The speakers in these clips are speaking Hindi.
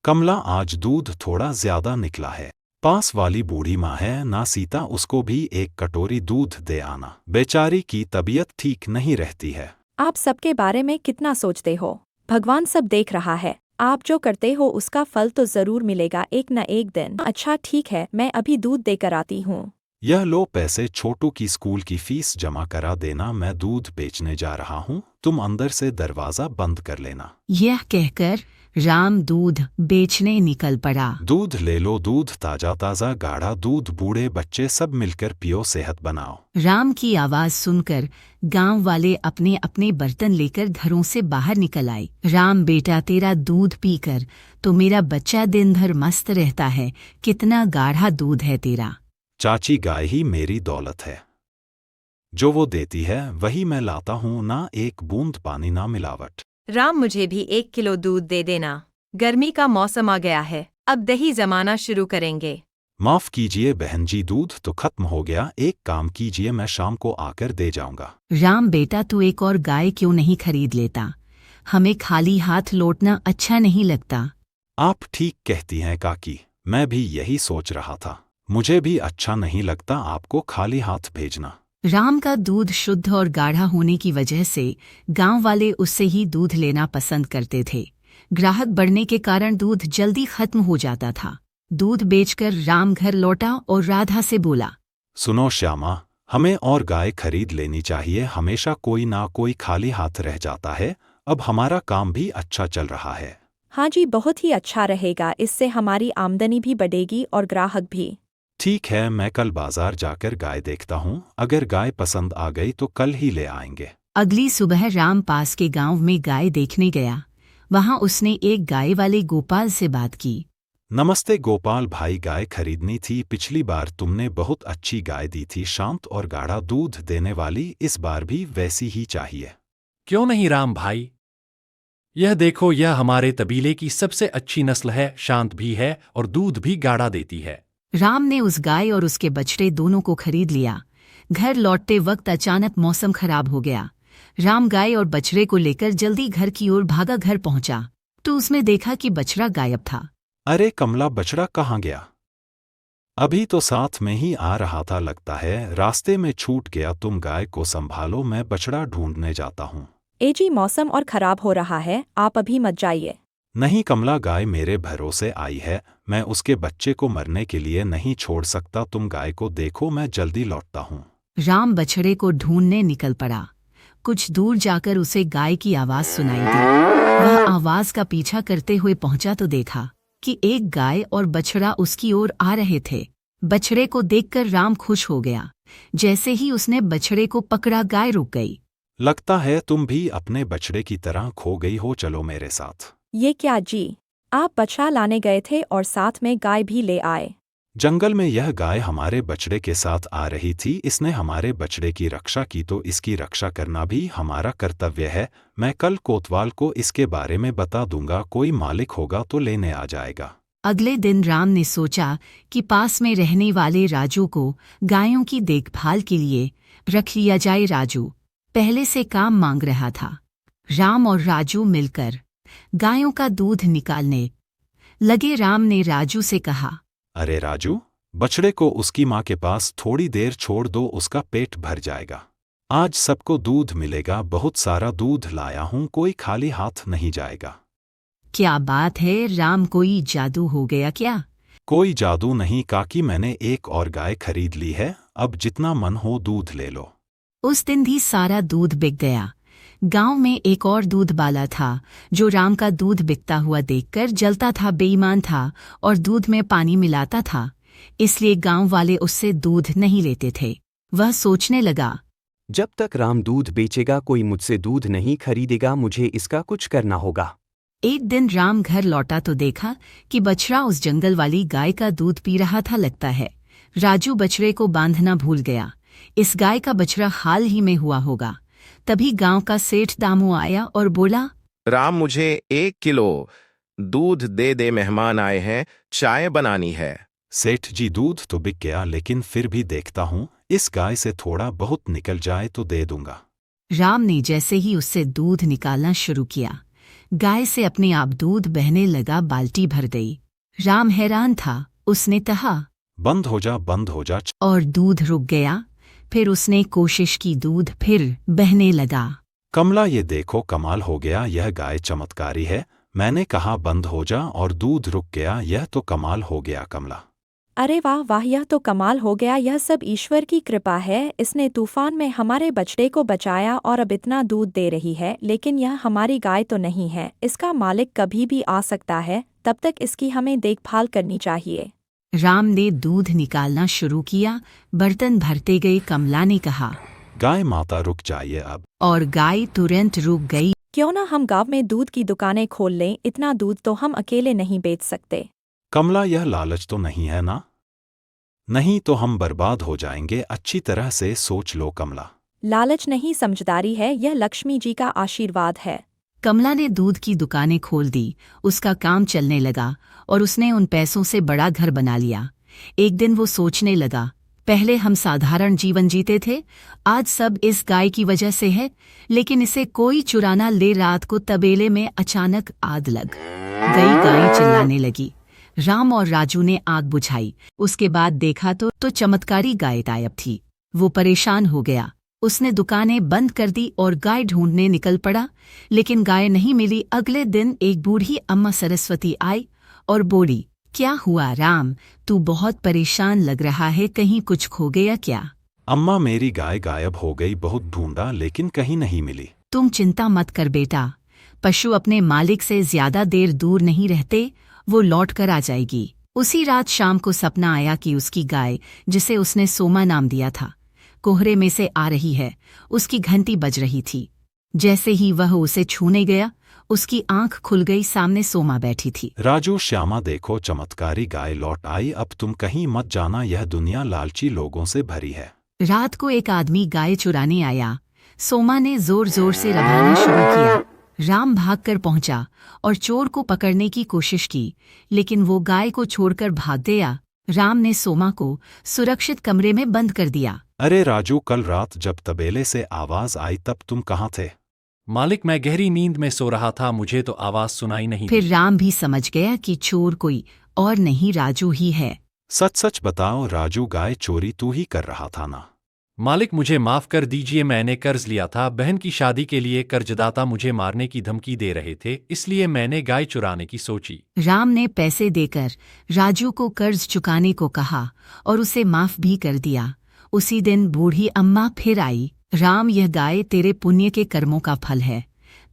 कमला आज दूध थोड़ा ज्यादा निकला है। पास वाली बूढ़ी माँ है ना सीता, उसको भी एक कटोरी दूध दे आना। बेचारी की तबीयत ठीक नहीं रहती है। आप सबके बारे में कितना सोचते हो? भगवान सब देख रहा है। आप जो करते हो उसका फल तो जरूर मिलेगा एक न एक दिन। अच्छा ठीक है, मैं अभी दूध देकर आती हूँ। यह लो पैसे, छोटू की स्कूल की फीस जमा करा देना, मैं दूध बेचने जा रहा हूँ, तुम अंदर से दरवाजा बंद कर लेना। यह कहकर राम दूध बेचने निकल पड़ा। दूध ले लो, दूध ताजा ताजा गाढ़ा दूध, बूढ़े बच्चे सब मिलकर पियो, सेहत बनाओ। राम की आवाज सुनकर गांव वाले अपने अपने बर्तन लेकर घरों से बाहर निकल आए। राम बेटा, तेरा दूध पीकर तो मेरा बच्चा दिन भर मस्त रहता है। कितना गाढ़ा दूध है तेरा। चाची, गाय ही मेरी दौलत है, जो वो देती है वही मैं लाता हूँ, ना एक बूंद पानी ना मिलावट। राम, मुझे भी 1 किलो दूध दे देना। गर्मी का मौसम आ गया है, अब दही जमाना शुरू करेंगे। माफ कीजिए बहन जी, दूध तो खत्म हो गया, एक काम कीजिए मैं शाम को आकर दे जाऊंगा। राम बेटा, तू एक और गाय क्यों नहीं खरीद लेता? हमें खाली हाथ लौटना अच्छा नहीं लगता। आप ठीक कहती हैं काकी, मैं भी यही सोच रहा था, मुझे भी अच्छा नहीं लगता आपको खाली हाथ भेजना। राम का दूध शुद्ध और गाढ़ा होने की वजह से गांव वाले उससे ही दूध लेना पसंद करते थे। ग्राहक बढ़ने के कारण दूध जल्दी खत्म हो जाता था। दूध बेचकर राम घर लौटा और राधा से बोला, सुनो श्यामा, हमें और गाय खरीद लेनी चाहिए, हमेशा कोई ना कोई खाली हाथ रह जाता है, अब हमारा काम भी अच्छा चल रहा है। हाँ जी, बहुत ही अच्छा रहेगा, इससे हमारी आमदनी भी बढ़ेगी और ग्राहक भी। ठीक है, मैं कल बाजार जाकर गाय देखता हूँ, अगर गाय पसंद आ गई तो कल ही ले आएंगे। अगली सुबह राम पास के गांव में गाय देखने गया। वहां उसने एक गाय वाले गोपाल से बात की। नमस्ते गोपाल भाई, गाय खरीदनी थी, पिछली बार तुमने बहुत अच्छी गाय दी थी, शांत और गाढ़ा दूध देने वाली, इस बार भी वैसी ही चाहिए। क्यों नहीं राम भाई, यह देखो, यह हमारे तबीले की सबसे अच्छी नस्ल है, शांत भी है और दूध भी गाढ़ा देती है। राम ने उस गाय और उसके बछड़े दोनों को खरीद लिया। घर लौटते वक्त अचानक मौसम खराब हो गया। राम गाय और बछड़े को लेकर जल्दी घर की ओर भागा। घर पहुंचा तो उसने देखा कि बछड़ा गायब था। अरे कमला, बछड़ा कहाँ गया? अभी तो साथ में ही आ रहा था, लगता है रास्ते में छूट गया। तुम गाय को संभालो, मैं बछड़ा ढूंढने जाता हूँ। ए जी, मौसम और खराब हो रहा है, आप अभी मत जाइए। नहीं कमला, गाय मेरे भरोसे आई है, मैं उसके बच्चे को मरने के लिए नहीं छोड़ सकता, तुम गाय को देखो, मैं जल्दी लौटता हूँ। राम बछड़े को ढूंढने निकल पड़ा। कुछ दूर जाकर उसे गाय की आवाज सुनाई दी। वह आवाज का पीछा करते हुए पहुंचा तो देखा कि एक गाय और बछड़ा उसकी ओर आ रहे थे। बछड़े को देखकर राम खुश हो गया। जैसे ही उसने बछड़े को पकड़ा, गाय रुक गई। लगता है तुम भी अपने बछड़े की तरह खो गई हो, चलो मेरे साथ। ये क्या जी, आप बछड़ा लाने गए थे और साथ में गाय भी ले आए? जंगल में यह गाय हमारे बछड़े के साथ आ रही थी, इसने हमारे बछड़े की रक्षा की तो इसकी रक्षा करना भी हमारा कर्तव्य है। मैं कल कोतवाल को इसके बारे में बता दूंगा, कोई मालिक होगा तो लेने आ जाएगा। अगले दिन राम ने सोचा कि पास में रहने वाले राजू को गायों की देखभाल के लिए रख लिया जाए। राजू पहले से काम मांग रहा था। राम और राजू मिलकर गायों का दूध निकालने लगे। राम ने राजू से कहा, अरे राजू, बछड़े को उसकी माँ के पास थोड़ी देर छोड़ दो, उसका पेट भर जाएगा। आज सबको दूध मिलेगा, बहुत सारा दूध लाया हूँ, कोई खाली हाथ नहीं जाएगा। क्या बात है राम, कोई जादू हो गया क्या? कोई जादू नहीं काकी, मैंने एक और गाय खरीद ली है, अब जितना मन हो दूध ले लो। उस दिन भी सारा दूध बिक गया। गांव में एक और दूध वाला था जो राम का दूध बिकता हुआ देखकर जलता था, बेईमान था और दूध में पानी मिलाता था, इसलिए गांव वाले उससे दूध नहीं लेते थे। वह सोचने लगा, जब तक राम दूध बेचेगा कोई मुझसे दूध नहीं खरीदेगा, मुझे इसका कुछ करना होगा। एक दिन राम घर लौटा तो देखा कि बछड़ा उस जंगल वाली गाय का दूध पी रहा था। लगता है राजू बछड़े को बांधना भूल गया। इस गाय का बछड़ा हाल ही में हुआ होगा। तभी गांव का सेठ दामू आया और बोला, राम, मुझे 1 किलो दूध दे दे, मेहमान आए हैं, चाय बनानी है। सेठ जी, दूध तो बिक गया, लेकिन फिर भी देखता हूँ, इस गाय से थोड़ा बहुत निकल जाए तो दे दूंगा। राम ने जैसे ही उससे दूध निकालना शुरू किया, गाय से अपने आप दूध बहने लगा, बाल्टी भर गई। राम हैरान था। उसने कहा, बंद हो जा। और दूध रुक गया। फिर उसने कोशिश की, दूध फिर बहने लगा। कमला ये देखो, कमाल हो गया, यह गाय चमत्कारी है। मैंने कहा बंद हो जा और दूध रुक गया, यह तो कमाल हो गया कमला। अरे वाह वाह, यह तो कमाल हो गया, यह सब ईश्वर की कृपा है। इसने तूफान में हमारे बछड़े को बचाया और अब इतना दूध दे रही है। लेकिन यह हमारी गाय तो नहीं है, इसका मालिक कभी भी आ सकता है, तब तक इसकी हमें देखभाल करनी चाहिए। राम ने दूध निकालना शुरू किया, बर्तन भरते गए। कमला ने कहा, गाय माता रुक जाइए अब। और गाय तुरंत रुक गई। क्यों ना हम गांव में दूध की दुकानें खोल लें, इतना दूध तो हम अकेले नहीं बेच सकते। कमला यह लालच तो नहीं है ना? नहीं तो हम बर्बाद हो जाएंगे। अच्छी तरह से सोच लो कमला। लालच नहीं, समझदारी है, यह लक्ष्मी जी का आशीर्वाद है। कमला ने दूध की दुकानें खोल दी। उसका काम चलने लगा और उसने उन पैसों से बड़ा घर बना लिया। एक दिन वो सोचने लगा, पहले हम साधारण जीवन जीते थे, आज सब इस गाय की वजह से है। लेकिन इसे कोई चुराना ले। रात को तबेले में अचानक आग लग गई। गाय चिल्लाने लगी। राम और राजू ने आग बुझाई। उसके बाद देखा तो चमत्कारी गाय गायब थी। वो परेशान हो गया। उसने दुकानें बंद कर दी और गाय ढूंढने निकल पड़ा, लेकिन गाय नहीं मिली। अगले दिन एक बूढ़ी अम्मा सरस्वती आई और बोली, क्या हुआ राम, तू बहुत परेशान लग रहा है, कहीं कुछ खो गया क्या? अम्मा मेरी गाय गायब हो गई, बहुत ढूंढा लेकिन कहीं नहीं मिली। तुम चिंता मत कर बेटा, पशु अपने मालिक से ज्यादा देर दूर नहीं रहते, वो लौट कर आ जाएगी। उसी रात शाम को सपना आया कि उसकी गाय, जिसे उसने सोमा नाम दिया था, कोहरे में से आ रही है। उसकी घंटी बज रही थी। जैसे ही वह उसे छूने गया, उसकी आंख खुल गई। सामने सोमा बैठी थी। राजू श्यामा देखो, चमत्कारी गाय लौट आई, अब तुम कहीं मत जाना, यह दुनिया लालची लोगों से भरी है। रात को एक आदमी गाय चुराने आया। सोमा ने जोर जोर से रभाना शुरू किया। राम भागकर पहुंचा और चोर को पकड़ने की कोशिश की, लेकिन वो गाय को छोड़कर भाग गया। राम ने सोमा को सुरक्षित कमरे में बंद कर दिया। अरे राजू, कल रात जब तबेले से आवाज आई तब तुम कहाँ थे? मालिक, मैं गहरी नींद में सो रहा था, मुझे तो आवाज सुनाई नहीं फिर दी। राम भी समझ गया कि चोर कोई और नहीं, राजू ही है। सच सच बताओ राजू, गाय चोरी तू ही कर रहा था ना? मालिक, मुझे माफ कर दीजिए, मैंने कर्ज लिया था। बहन की शादी के लिए कर्जदाता मुझे मारने की धमकी दे रहे थे, इसलिए मैंने गाय चुराने की सोची। राम ने पैसे देकर राजू को कर्ज चुकाने को कहा और उसे माफ भी कर दिया। उसी दिन बूढ़ी अम्मा फिर आई। राम, यह गाय तेरे पुण्य के कर्मों का फल है।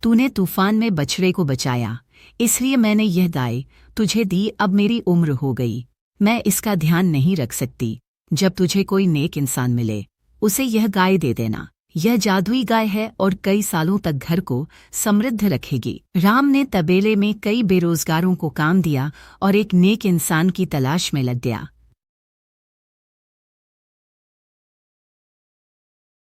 तूने तूफान में बछड़े को बचाया, इसलिए मैंने यह गाय तुझे दी। अब मेरी उम्र हो गई, मैं इसका ध्यान नहीं रख सकती। जब तुझे कोई नेक इंसान मिले, उसे यह गाय दे देना। यह जादुई गाय है और कई सालों तक घर को समृद्ध रखेगी। राम ने तबेले में कई बेरोजगारों को काम दिया और एक नेक इंसान की तलाश में लग गया।